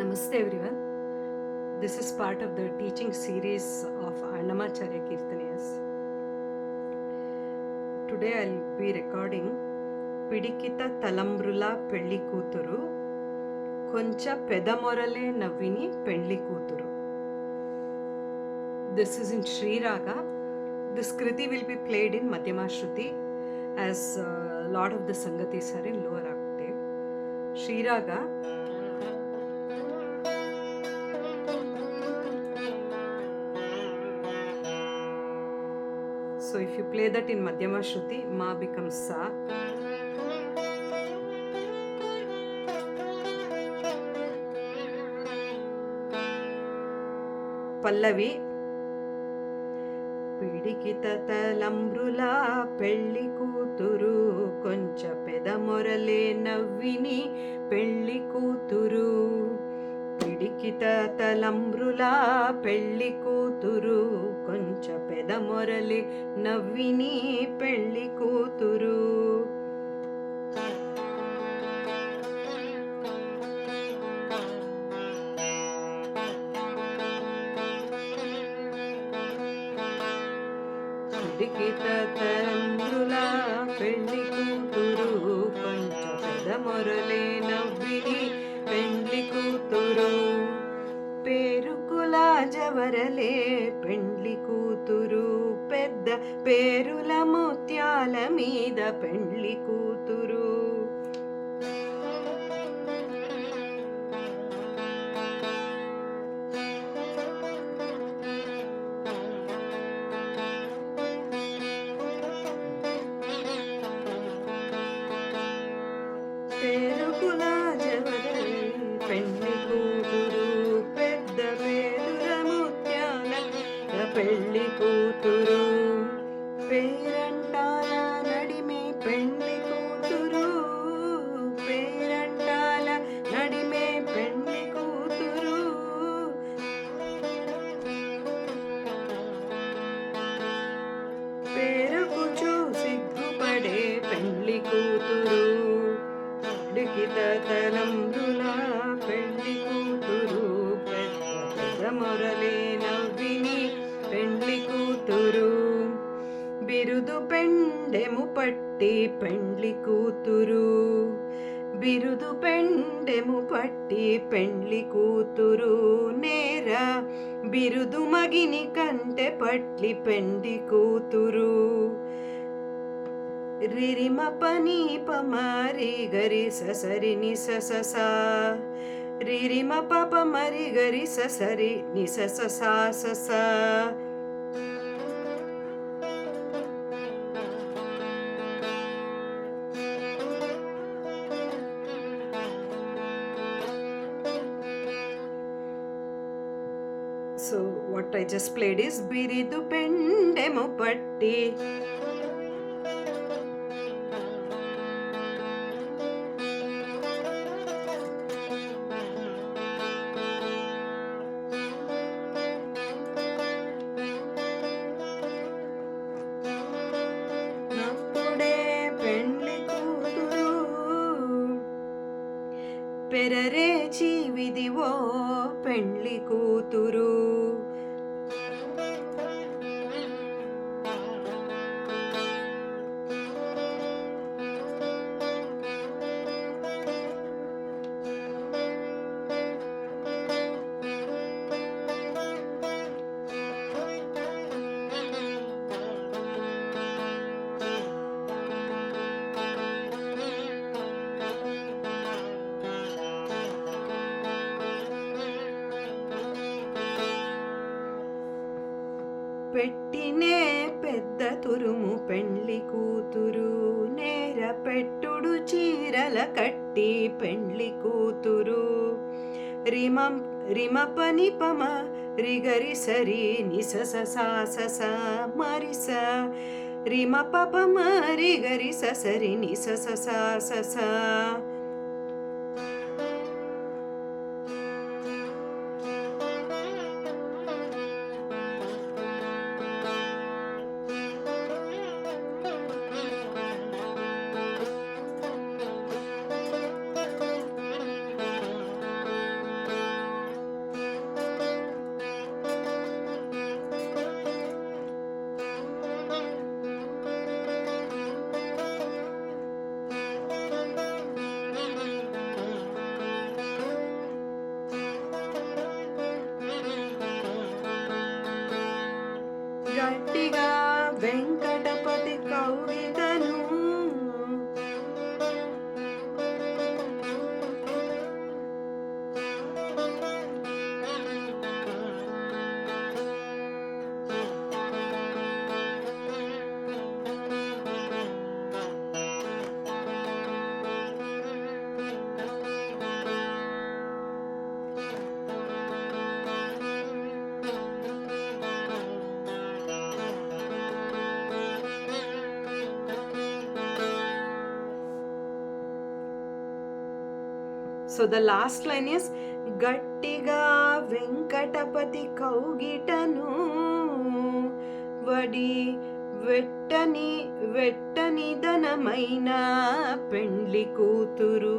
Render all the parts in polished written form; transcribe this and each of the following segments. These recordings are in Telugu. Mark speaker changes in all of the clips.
Speaker 1: Namaste everyone. This is part of the teaching series of Annamacharya Kirtaniyas. Today I'll be recording Pidikita Talambrula Pelli Kooturu Koncha Pedamorale Navini Pelli Kooturu. This is in Sri Raga. This Kriti will be played in Madhyama Shruti as a lot of the Sangatis are in lower octave. Sri Raga. So if you play that in Madhyama Shruti, Ma becomes Sa. Pallavi. పిడికిత తలంబ్రులా పెళ్లి కూతురు కొంచె పెదమొరలే నవ్విని పెళ్లి కూతురు పిడికిత తలంబ్రులా పెళ్లి కూతురు కొంచె పెదమొరలే నవ్విని పెళ్లి కూతురు పిడికిత తలంబ్రులా పెళ్లి కూతురు కొంచె పెదమొరలే నవ్విని పెండ్లి కూతురు పేరుకుల జవరలే పెండ్లి కూతురు పెద్ద పేరుల ముత్యాల మీద పెండ్లి కూతురు పేరుకుల జవరలే పెండ్లి కూతురు పెద్ద పేరుల ముత్యాల పెళ్లి కూతురు పేరంటాల నడిమే పెండ్లి కూతురు పేరంటాల నడిమే పెండ్లి కూతురు పేరుకు సిగ్గుపడే పెండ్లి కూతురు పిడికిత తలంబ్రులా పెళ్లి కూతురు పెదమొరలే నవ్విని పెండ్లి కూతురు బిరుదు పెండెము పట్టి పెండ్లి కూతురు బిరుదు పెండెము పట్టి పెండ్లి కూతురు నేర బిరుదు మగిని కంటె పట్లి పెండి కూతురు రిరిమ పని పమరి గరి ససరి ని సస రిరిమ పప మరి గరి ససరి ని సస సస So what I just played is biridu pendemu patti పెరరే జీవిదివో పెండ్లి కూతురు పెట్టినే పెద్ద తురుము పెండ్లి కూతురు నేర పెట్టుడు చీరల కట్టి పెండ్లి కూతురు రిమ పని పమ రిగరి సరి నిస సస మరిస రిమ పప మరి గరి ససరి నిస సస So the last line is గట్టిగా వెంకటపతి కౌగిటను వడి వెట్టని వెట్టని ధనమైన పెండ్లి కూతురు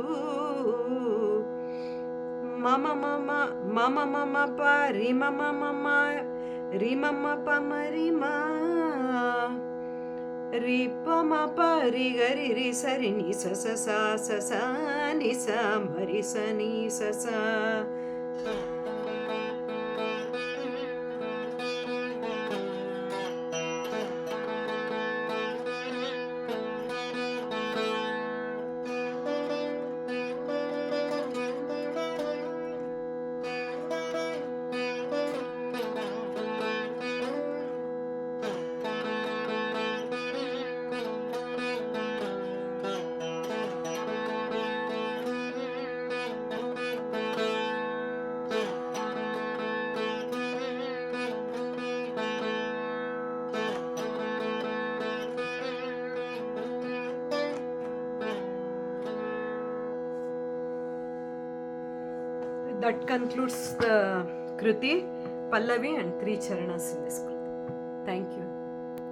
Speaker 1: మమ మమ మమ మమ పరి మమ మమ రిమమ పమరిమా రిపమ పరి గరి రి సరి ని స స స స స ని స మరి స ని స స. That concludes the Kruti, Pallavi and 3 charanas in this Kruti. Thank you.